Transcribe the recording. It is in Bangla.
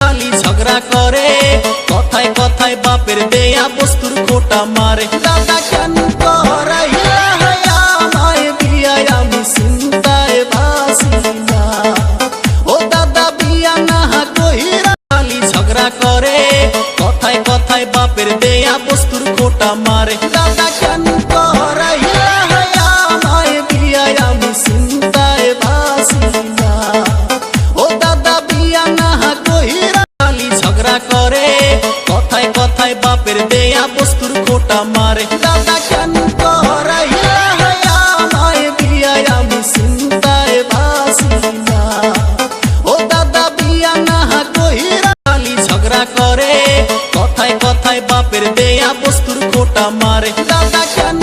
খালি ঝগড়া করে, কথায় কথায় বাপের দেয়া বস্তুর খোটা মারে। দাদা কেন করাইলা আমায় বিয়া, আমি চিন্তায় বাসি না। ও দাদা বিয়া না কইরা খালি ঝগড়া করে, কথায় কথায় বাপের দেয়া বস্তুর খোটা মারে। দাদা কেন করাইলা আমায় বিয়া, আমি চিন্তায় বাসি না। ও দাদা বিয়া না কইরা খালি ঝগড়া করে, কথায় কথায় বাপের দেয়া বস্তুর খোটা মারে। দাদা কেন করাইলা আমায় বিয়া, আমি চিন্তায় বাসি না। ও দাদা বিয়া না কইরা খালি ঝগড়া করে, কথায় কথায় বাপের দেয়া বস্তুর খোটা মারে। দাদা কেন